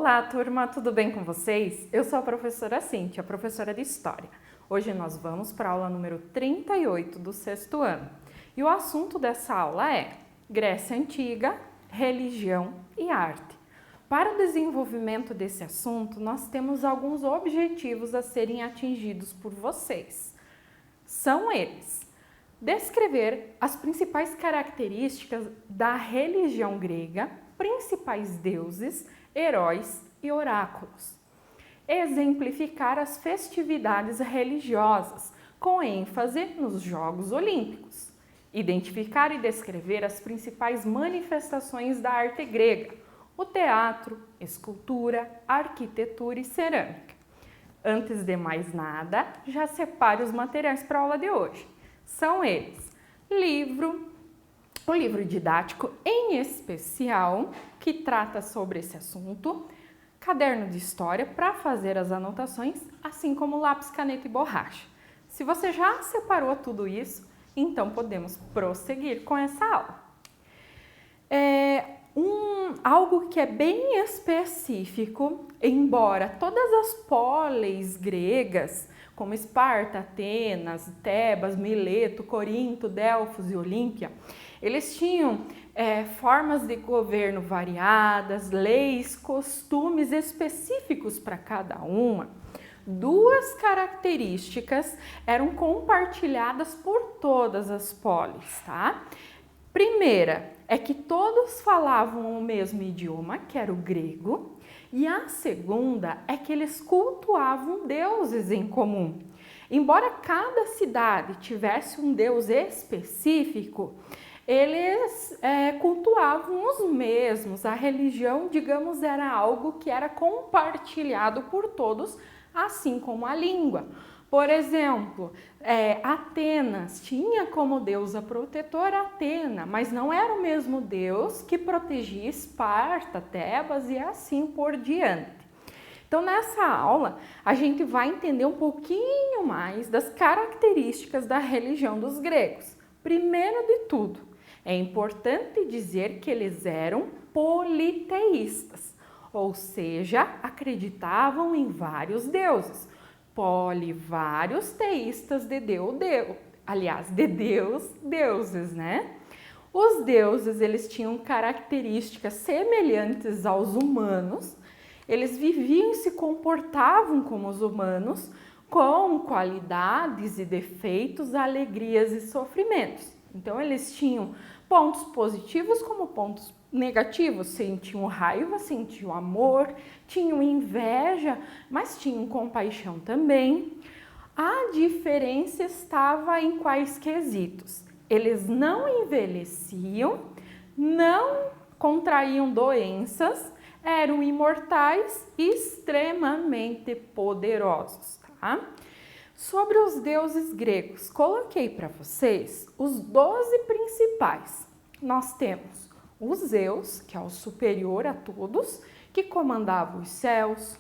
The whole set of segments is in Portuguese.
Olá, turma, tudo bem com vocês? Eu sou a professora Cíntia, professora de História. Hoje nós vamos para a aula número 38 do sexto ano. E o assunto dessa aula é Grécia Antiga, Religião e Arte. Para o desenvolvimento desse assunto, nós temos alguns objetivos a serem atingidos por vocês. São eles: descrever as principais características da religião grega, principais deuses, heróis e oráculos. Exemplificar as festividades religiosas, com ênfase nos Jogos Olímpicos. Identificar e descrever as principais manifestações da arte grega, o teatro, escultura, arquitetura e cerâmica. Antes de mais nada, já separe os materiais para a aula de hoje. São eles: o livro didático em especial, que trata sobre esse assunto, caderno de história para fazer as anotações, assim como lápis, caneta e borracha. Se você já separou tudo isso, então podemos prosseguir com essa aula. Algo que é bem específico, embora todas as polis gregas, como Esparta, Atenas, Tebas, Mileto, Corinto, Delfos e Olímpia, eles tinham formas de governo variadas, leis, costumes específicos para cada uma. Duas características eram compartilhadas por todas as polis, tá? Primeira é que todos falavam o mesmo idioma, que era o grego, e a segunda é que eles cultuavam deuses em comum. Embora cada cidade tivesse um deus específico, eles cultuavam os mesmos. A religião, digamos, era algo que era compartilhado por todos, assim como a língua. Por exemplo, Atenas tinha como deusa protetora Atena, mas não era o mesmo deus que protegia Esparta, Tebas e assim por diante. Então, nessa aula, a gente vai entender um pouquinho mais das características da religião dos gregos. Primeiro de tudo, é importante dizer que eles eram politeístas, ou seja, acreditavam em vários deuses. Vários teístas de Deus, deuses, né? Os deuses, eles tinham características semelhantes aos humanos, eles viviam e se comportavam como os humanos, com qualidades e defeitos, alegrias e sofrimentos. Então, eles tinham pontos positivos como pontos negativos, sentiam raiva, sentiam amor, tinham inveja, mas tinham compaixão também. A diferença estava em quais quesitos? Eles não envelheciam, não contraíam doenças, eram imortais e extremamente poderosos, tá? Sobre os deuses gregos, coloquei para vocês os 12 principais. Nós temos o Zeus, que é o superior a todos, que comandava os céus.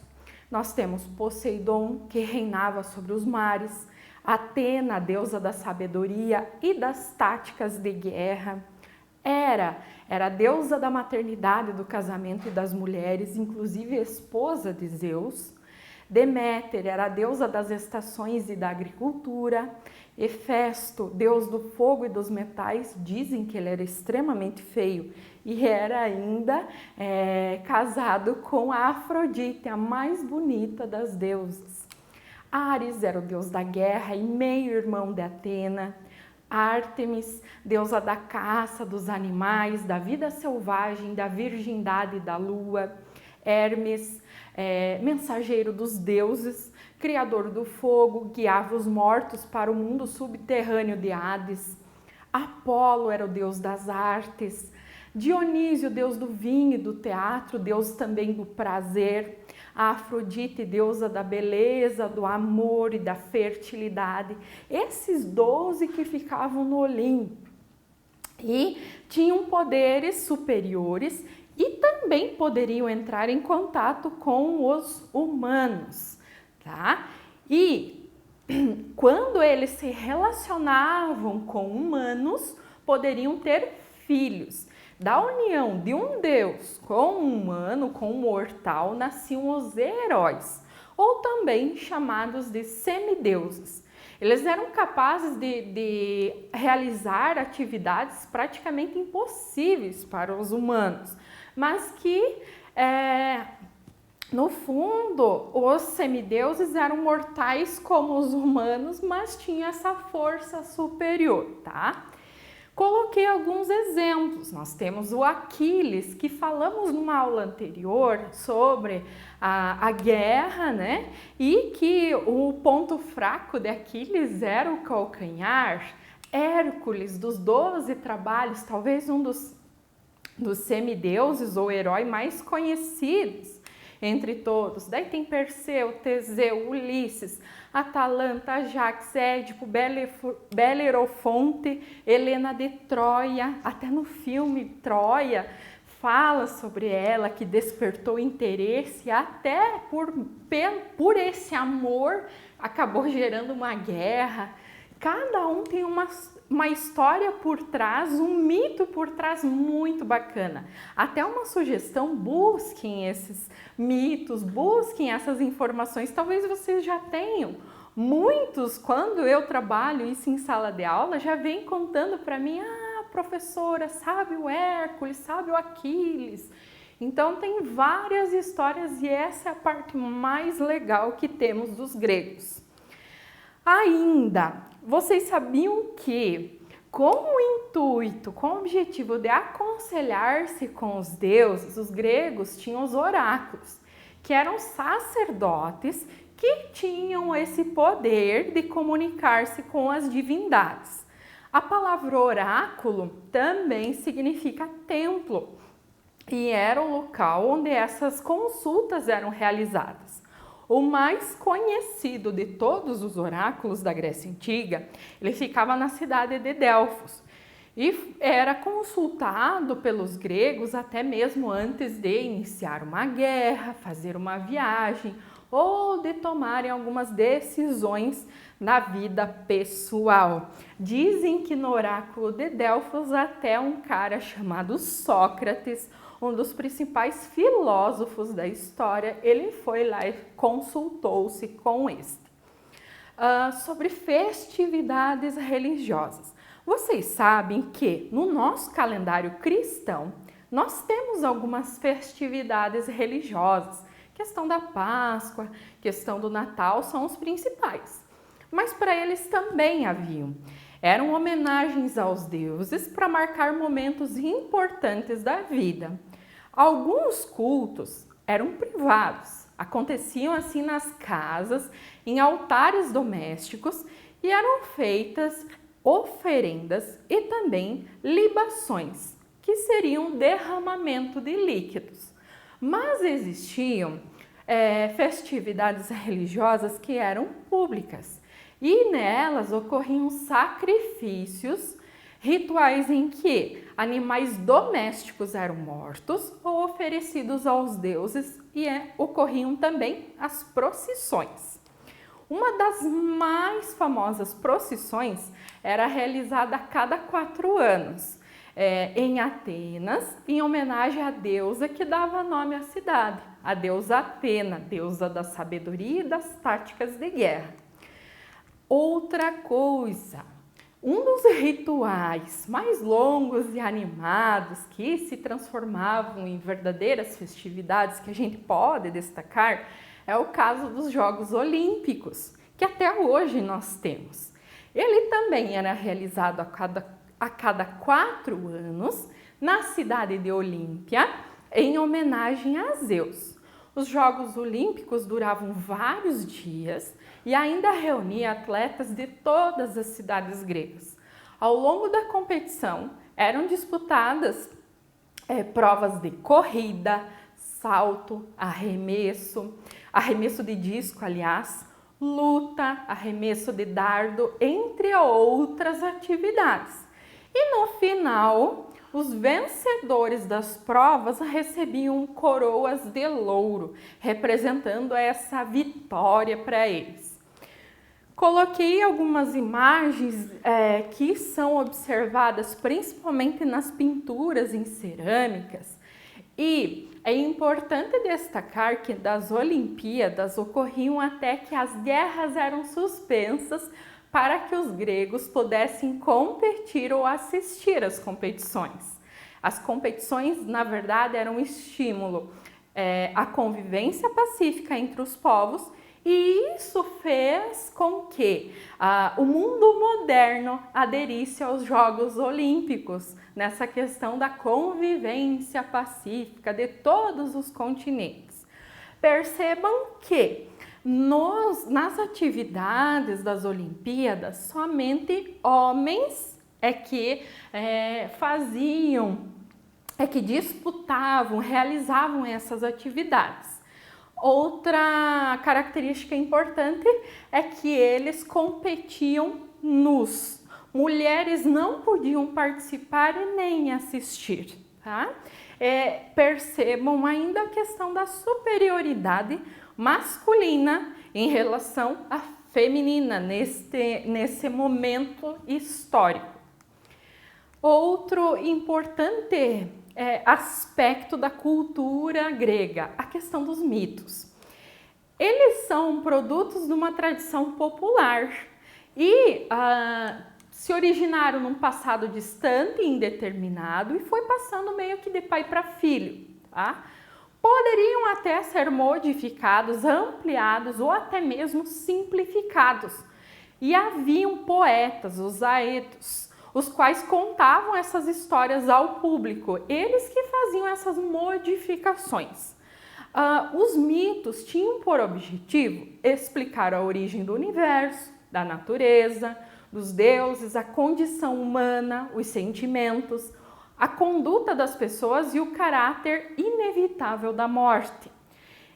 Nós temos Poseidon, que reinava sobre os mares. Atena, a deusa da sabedoria e das táticas de guerra. Hera era a deusa da maternidade, do casamento e das mulheres, inclusive esposa de Zeus. Deméter era a deusa das estações e da agricultura. Hefesto, deus do fogo e dos metais, dizem que ele era extremamente feio e era ainda casado com a Afrodite, a mais bonita das deusas. Ares era o deus da guerra e meio-irmão de Atena. Ártemis, deusa da caça, dos animais, da vida selvagem, da virgindade e da lua. Hermes, mensageiro dos deuses, criador do fogo, guiava os mortos para o mundo subterrâneo de Hades. Apolo era o deus das artes. Dionísio, deus do vinho e do teatro, deus também do prazer. A Afrodite, deusa da beleza, do amor e da fertilidade. Esses 12 que ficavam no Olimpo e tinham poderes superiores e também poderiam entrar em contato com os humanos, tá? E quando eles se relacionavam com humanos, poderiam ter filhos. Da união de um deus com um humano, com um mortal, nasciam os heróis, ou também chamados de semideuses. Eles eram capazes de realizar atividades praticamente impossíveis para os humanos, mas que, no fundo, os semideuses eram mortais como os humanos, mas tinham essa força superior, tá? Coloquei alguns exemplos. Nós temos o Aquiles, que falamos numa aula anterior sobre a guerra, né? E que o ponto fraco de Aquiles era o calcanhar. Hércules, dos 12 trabalhos, talvez um dos semideuses ou herói mais conhecidos entre todos. Daí tem Perseu, Teseu, Ulisses, Atalanta, Ajax, Édipo, Belerofonte, Helena de Troia. Até no filme Troia fala sobre ela, que despertou interesse, até por esse amor acabou gerando uma guerra. Cada um tem uma história por trás, um mito por trás muito bacana. Até uma sugestão, busquem esses mitos, busquem essas informações. Talvez vocês já tenham. Muitos, quando eu trabalho isso em sala de aula, já vêm contando para mim, professora, sabe o Hércules, sabe o Aquiles. Então tem várias histórias e essa é a parte mais legal que temos dos gregos. Ainda, vocês sabiam que, com o intuito, com o objetivo de aconselhar-se com os deuses, os gregos tinham os oráculos, que eram sacerdotes que tinham esse poder de comunicar-se com as divindades. A palavra oráculo também significa templo e era o local onde essas consultas eram realizadas. O mais conhecido de todos os oráculos da Grécia Antiga, ele ficava na cidade de Delfos e era consultado pelos gregos até mesmo antes de iniciar uma guerra, fazer uma viagem ou de tomarem algumas decisões na vida pessoal. Dizem que no oráculo de Delfos até um cara chamado Sócrates, um dos principais filósofos da história, ele foi lá e consultou-se com este. Sobre festividades religiosas. Vocês sabem que no nosso calendário cristão, nós temos algumas festividades religiosas. Questão da Páscoa, questão do Natal são os principais. Mas para eles também haviam. Eram homenagens aos deuses para marcar momentos importantes da vida. Alguns cultos eram privados, aconteciam assim nas casas, em altares domésticos e eram feitas oferendas e também libações, que seriam derramamento de líquidos. Mas existiam festividades religiosas que eram públicas e nelas ocorriam sacrifícios, rituais em que animais domésticos eram mortos ou oferecidos aos deuses e ocorriam também as procissões. Uma das mais famosas procissões era realizada a cada 4 anos, em Atenas, em homenagem à deusa que dava nome à cidade, a deusa Atena, deusa da sabedoria e das táticas de guerra. Outra coisa, um dos rituais mais longos e animados que se transformavam em verdadeiras festividades que a gente pode destacar é o caso dos Jogos Olímpicos, que até hoje nós temos. Ele também era realizado a cada 4 anos na cidade de Olímpia, em homenagem a Zeus. Os Jogos Olímpicos duravam vários dias e ainda reunia atletas de todas as cidades gregas. Ao longo da competição, eram disputadas provas de corrida, salto, arremesso de disco, aliás, luta, arremesso de dardo, entre outras atividades. E no final, os vencedores das provas recebiam coroas de louro, representando essa vitória para eles. Coloquei algumas imagens que são observadas principalmente nas pinturas em cerâmicas, e é importante destacar que das Olimpíadas ocorriam até que as guerras eram suspensas para que os gregos pudessem competir ou assistir às competições. As competições, na verdade, eram um estímulo à convivência pacífica entre os povos, e isso fez com que o mundo moderno aderisse aos Jogos Olímpicos, nessa questão da convivência pacífica de todos os continentes. Percebam que nas atividades das Olimpíadas, somente homens que disputavam, realizavam essas atividades. Outra característica importante é que eles competiam nus. Mulheres não podiam participar e nem assistir, tá? Percebam ainda a questão da superioridade masculina em relação à feminina nesse momento histórico. Outro importante aspecto da cultura grega, a questão dos mitos. Eles são produtos de uma tradição popular e se originaram num passado distante e indeterminado e foi passando meio que de pai para filho, tá? Poderiam até ser modificados, ampliados ou até mesmo simplificados. E haviam poetas, os aetos, os quais contavam essas histórias ao público, eles que faziam essas modificações. Os mitos tinham por objetivo explicar a origem do universo, da natureza, dos deuses, a condição humana, os sentimentos, a conduta das pessoas e o caráter inevitável da morte.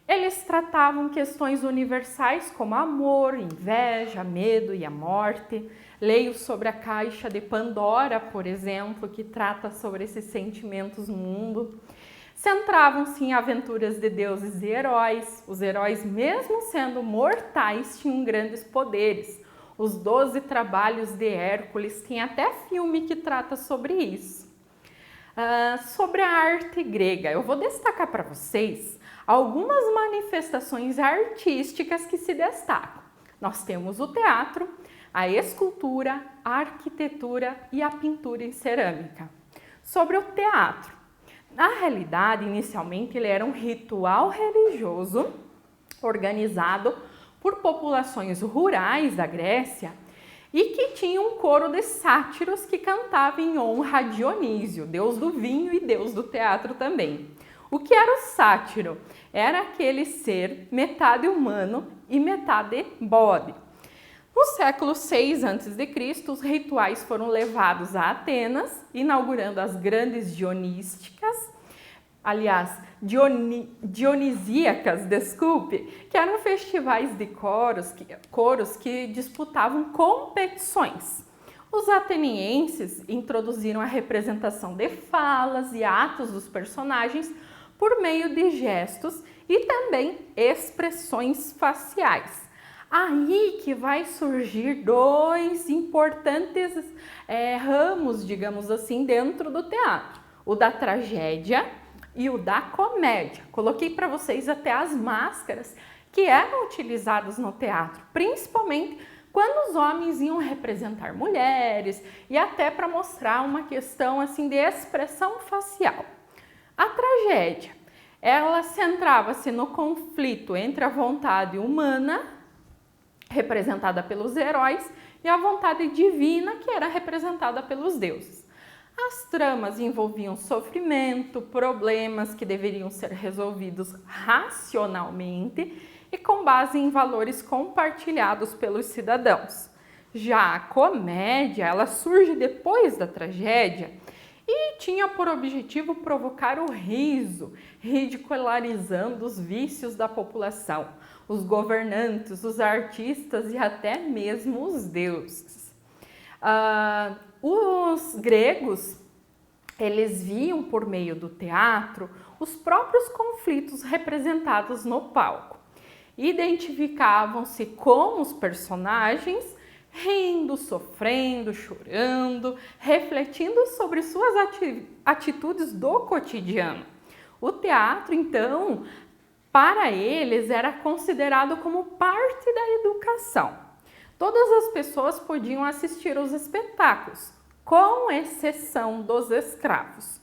Eles tratavam questões universais como amor, inveja, medo e a morte. Leio sobre a caixa de Pandora, por exemplo, que trata sobre esses sentimentos no mundo. Centravam-se em aventuras de deuses e heróis. Os heróis, mesmo sendo mortais, tinham grandes poderes. Os 12 trabalhos de Hércules, tem até filme que trata sobre isso. Sobre a arte grega, eu vou destacar para vocês algumas manifestações artísticas que se destacam. Nós temos o teatro, a escultura, a arquitetura e a pintura em cerâmica. Sobre o teatro, na realidade, inicialmente ele era um ritual religioso organizado por populações rurais da Grécia e que tinha um coro de sátiros que cantava em honra a Dionísio, deus do vinho e deus do teatro também. O que era o sátiro? Era aquele ser metade humano e metade bode. No século 6 a.C., os rituais foram levados a Atenas, inaugurando as grandes dionísticas, dionisíacas, que eram festivais de coros que disputavam competições. Os atenienses introduziram a representação de falas e atos dos personagens por meio de gestos e também expressões faciais. Aí que vai surgir dois importantes ramos, digamos assim, dentro do teatro. O da tragédia e o da comédia. Coloquei para vocês até as máscaras que eram utilizadas no teatro, principalmente quando os homens iam representar mulheres e até para mostrar uma questão assim de expressão facial. A tragédia, ela centrava-se no conflito entre a vontade humana, representada pelos heróis, e a vontade divina, que era representada pelos deuses. As tramas envolviam sofrimento, problemas que deveriam ser resolvidos racionalmente e com base em valores compartilhados pelos cidadãos. Já a comédia, ela surge depois da tragédia e tinha por objetivo provocar o riso, ridicularizando os vícios da população, os governantes, os artistas e até mesmo os deuses. Os gregos, eles viam por meio do teatro os próprios conflitos representados no palco. identificavam-se com os personagens, rindo, sofrendo, chorando, refletindo sobre suas atitudes do cotidiano. O teatro, então, para eles era considerado como parte da educação. Todas as pessoas podiam assistir aos espetáculos, com exceção dos escravos.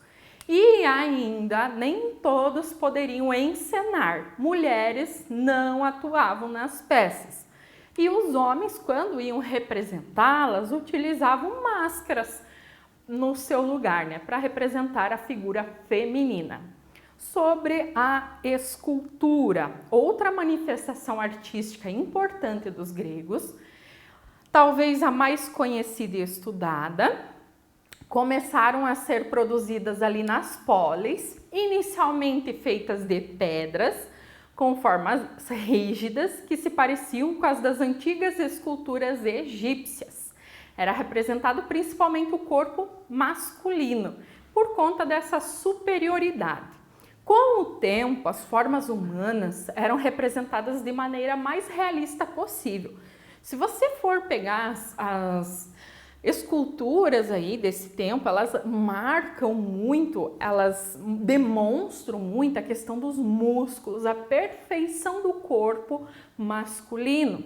E ainda nem todos poderiam encenar. Mulheres não atuavam nas peças. E os homens, quando iam representá-las, utilizavam máscaras no seu lugar, para representar a figura feminina. Sobre a escultura, outra manifestação artística importante dos gregos, talvez a mais conhecida e estudada, começaram a ser produzidas ali nas polis, inicialmente feitas de pedras, com formas rígidas que se pareciam com as das antigas esculturas egípcias. Era representado principalmente o corpo masculino, por conta dessa superioridade. Com o tempo, as formas humanas eram representadas de maneira mais realista possível. Se você for pegar as esculturas aí desse tempo, elas marcam muito, elas demonstram muito a questão dos músculos, a perfeição do corpo masculino.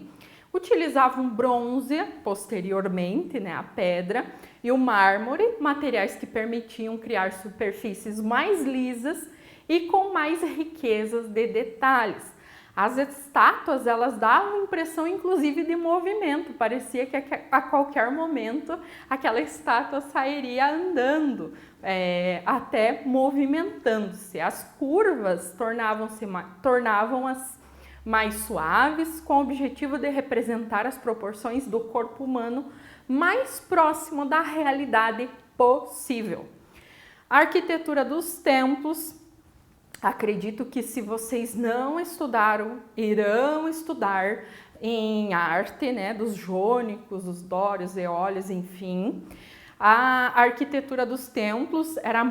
Utilizavam bronze, posteriormente, a pedra, e o mármore, materiais que permitiam criar superfícies mais lisas e com mais riquezas de detalhes. As estátuas, elas davam impressão, inclusive, de movimento. Parecia que a qualquer momento aquela estátua sairia andando, até movimentando-se. As curvas tornavam-as mais suaves, com o objetivo de representar as proporções do corpo humano mais próximo da realidade possível. A arquitetura dos templos, acredito que se vocês não estudaram, irão estudar em arte, dos jônicos, dos dórios, eólios, enfim. A arquitetura dos templos era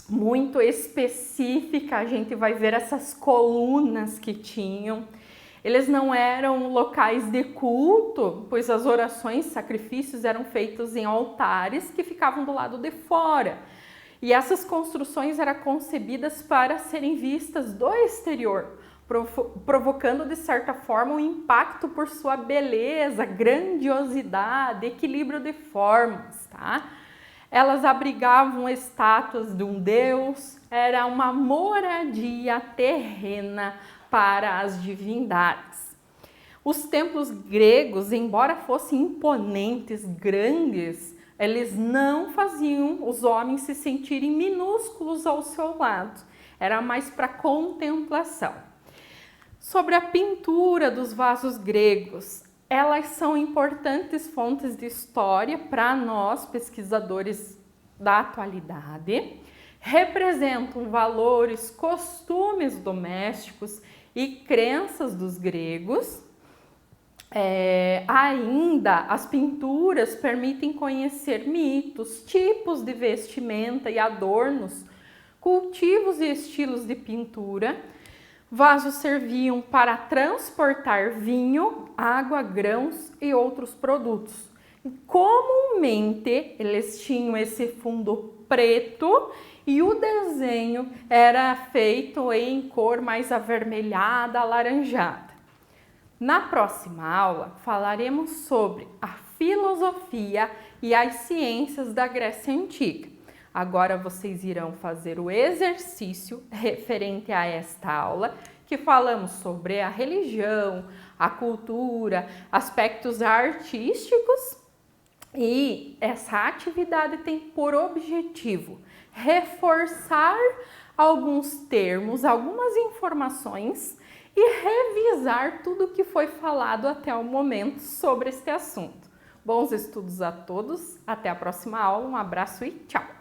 muito específica, a gente vai ver essas colunas que tinham. Eles não eram locais de culto, pois as orações, sacrifícios eram feitos em altares que ficavam do lado de fora. E essas construções eram concebidas para serem vistas do exterior, provocando de certa forma um impacto por sua beleza, grandiosidade, equilíbrio de formas, tá? Elas abrigavam estátuas de um deus, era uma moradia terrena para as divindades. Os templos gregos, embora fossem imponentes, grandes, eles não faziam os homens se sentirem minúsculos ao seu lado. Era mais para contemplação. Sobre a pintura dos vasos gregos, elas são importantes fontes de história para nós, pesquisadores da atualidade. Representam valores, costumes domésticos e crenças dos gregos. Ainda as pinturas permitem conhecer mitos, tipos de vestimenta e adornos, cultivos e estilos de pintura. Vasos serviam para transportar vinho, água, grãos e outros produtos. Comumente eles tinham esse fundo preto e o desenho era feito em cor mais avermelhada, alaranjada. Na próxima aula, falaremos sobre a filosofia e as ciências da Grécia Antiga. Agora vocês irão fazer o exercício referente a esta aula, que falamos sobre a religião, a cultura, aspectos artísticos, e essa atividade tem por objetivo reforçar alguns termos, algumas informações e revisar tudo o que foi falado até o momento sobre este assunto. Bons estudos a todos, até a próxima aula, um abraço e tchau!